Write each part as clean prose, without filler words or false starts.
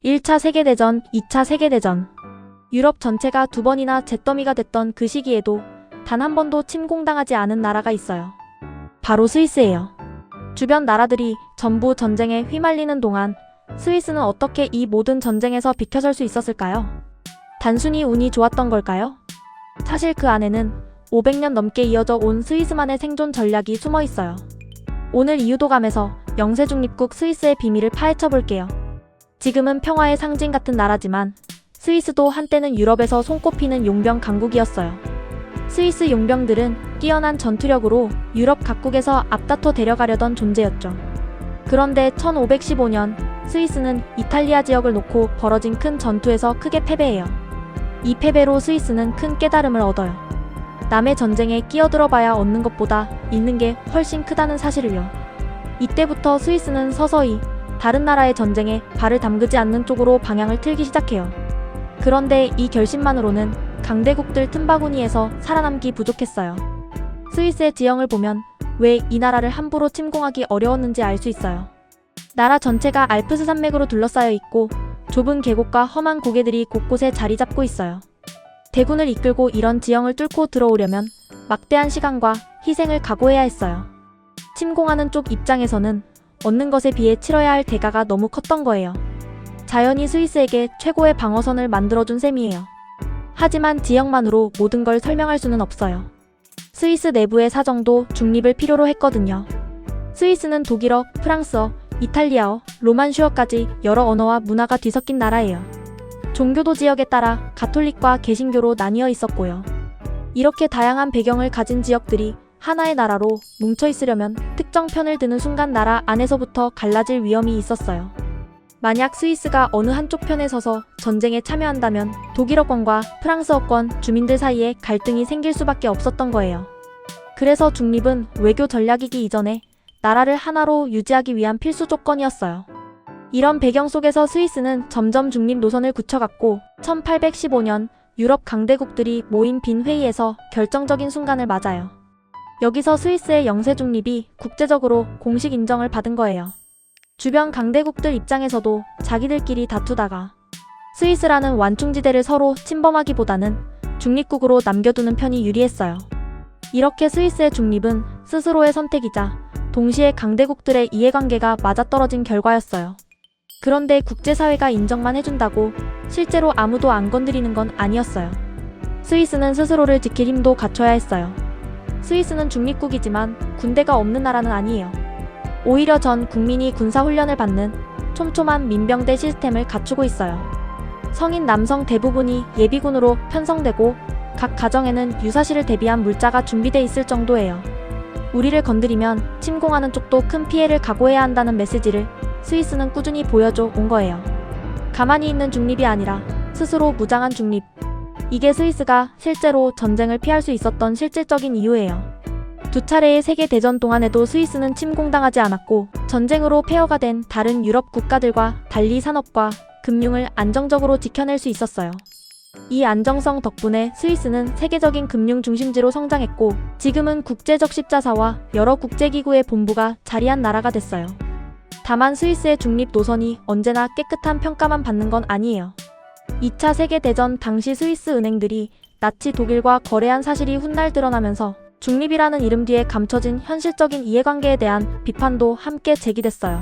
1차 세계대전, 2차 세계대전. 유럽 전체가 두 번이나 잿더미가 됐던 그 시기에도 단 한 번도 침공당하지 않은 나라가 있어요. 바로 스위스예요. 주변 나라들이 전부 전쟁에 휘말리는 동안 스위스는 어떻게 이 모든 전쟁에서 비켜설 수 있었을까요? 단순히 운이 좋았던 걸까요? 사실 그 안에는 500년 넘게 이어져 온 스위스만의 생존 전략이 숨어 있어요. 오늘 이유도감에서 영세중립국 스위스의 비밀을 파헤쳐 볼게요. 지금은 평화의 상징 같은 나라지만 스위스도 한때는 유럽에서 손꼽히는 용병 강국이었어요. 스위스 용병들은 뛰어난 전투력으로 유럽 각국에서 앞다퉈 데려가려던 존재였죠. 그런데 1515년 스위스는 이탈리아 지역을 놓고 벌어진 큰 전투에서 크게 패배해요. 이 패배로 스위스는 큰 깨달음을 얻어요. 남의 전쟁에 끼어들어 봐야 얻는 것보다 잃는 게 훨씬 크다는 사실을요. 이때부터 스위스는 서서히 다른 나라의 전쟁에 발을 담그지 않는 쪽으로 방향을 틀기 시작해요. 그런데 이 결심만으로는 강대국들 틈바구니에서 살아남기 부족했어요. 스위스의 지형을 보면 왜 이 나라를 함부로 침공하기 어려웠는지 알 수 있어요. 나라 전체가 알프스 산맥으로 둘러싸여 있고 좁은 계곡과 험한 고개들이 곳곳에 자리 잡고 있어요. 대군을 이끌고 이런 지형을 뚫고 들어오려면 막대한 시간과 희생을 각오해야 했어요. 침공하는 쪽 입장에서는 얻는 것에 비해 치러야 할 대가가 너무 컸던 거예요. 자연이 스위스에게 최고의 방어선을 만들어준 셈이에요. 하지만 지형만으로 모든 걸 설명할 수는 없어요. 스위스 내부의 사정도 중립을 필요로 했거든요. 스위스는 독일어, 프랑스어, 이탈리아어, 로만슈어까지 여러 언어와 문화가 뒤섞인 나라예요. 종교도 지역에 따라 가톨릭과 개신교로 나뉘어 있었고요. 이렇게 다양한 배경을 가진 지역들이 하나의 나라로 뭉쳐 있으려면 특정 편을 드는 순간 나라 안에서부터 갈라질 위험이 있었어요. 만약 스위스가 어느 한쪽 편에 서서 전쟁에 참여한다면 독일어권과 프랑스어권 주민들 사이에 갈등이 생길 수밖에 없었던 거예요. 그래서 중립은 외교 전략이기 이전에 나라를 하나로 유지하기 위한 필수 조건이었어요. 이런 배경 속에서 스위스는 점점 중립 노선을 굳혀갔고 1815년 유럽 강대국들이 모인 빈 회의에서 결정적인 순간을 맞아요. 여기서 스위스의 영세 중립이 국제적으로 공식 인정을 받은 거예요. 주변 강대국들 입장에서도 자기들끼리 다투다가 스위스라는 완충지대를 서로 침범하기보다는 중립국으로 남겨두는 편이 유리했어요. 이렇게 스위스의 중립은 스스로의 선택이자 동시에 강대국들의 이해관계가 맞아떨어진 결과였어요. 그런데 국제사회가 인정만 해준다고 실제로 아무도 안 건드리는 건 아니었어요. 스위스는 스스로를 지킬 힘도 갖춰야 했어요. 스위스는 중립국이지만 군대가 없는 나라는 아니에요. 오히려 전 국민이 군사훈련을 받는 촘촘한 민병대 시스템을 갖추고 있어요. 성인 남성 대부분이 예비군으로 편성되고 각 가정에는 유사시를 대비한 물자가 준비돼 있을 정도예요. 우리를 건드리면 침공하는 쪽도 큰 피해를 각오해야 한다는 메시지를 스위스는 꾸준히 보여줘 온 거예요. 가만히 있는 중립이 아니라 스스로 무장한 중립. 이게 스위스가 실제로 전쟁을 피할 수 있었던 실질적인 이유예요. 두 차례의 세계대전 동안에도 스위스는 침공당하지 않았고 전쟁으로 폐허가 된 다른 유럽 국가들과 달리 산업과 금융을 안정적으로 지켜낼 수 있었어요. 이 안정성 덕분에 스위스는 세계적인 금융 중심지로 성장했고 지금은 국제적 십자사와 여러 국제기구의 본부가 자리한 나라가 됐어요. 다만 스위스의 중립 노선이 언제나 깨끗한 평가만 받는 건 아니에요. 2차 세계대전 당시 스위스 은행들이 나치 독일과 거래한 사실이 훗날 드러나면서 중립이라는 이름 뒤에 감춰진 현실적인 이해관계에 대한 비판도 함께 제기됐어요.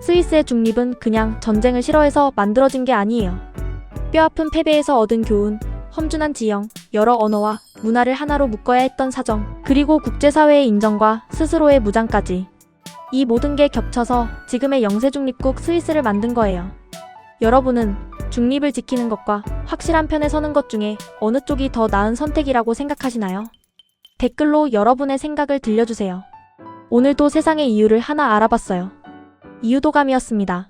스위스의 중립은 그냥 전쟁을 싫어해서 만들어진 게 아니에요. 뼈아픈 패배에서 얻은 교훈, 험준한 지형, 여러 언어와 문화를 하나로 묶어야 했던 사정, 그리고 국제사회의 인정과 스스로의 무장까지. 이 모든 게 겹쳐서 지금의 영세중립국 스위스를 만든 거예요. 여러분은 중립을 지키는 것과 확실한 편에 서는 것 중에 어느 쪽이 더 나은 선택이라고 생각하시나요? 댓글로 여러분의 생각을 들려주세요. 오늘도 세상의 이유를 하나 알아봤어요. 이유도감이었습니다.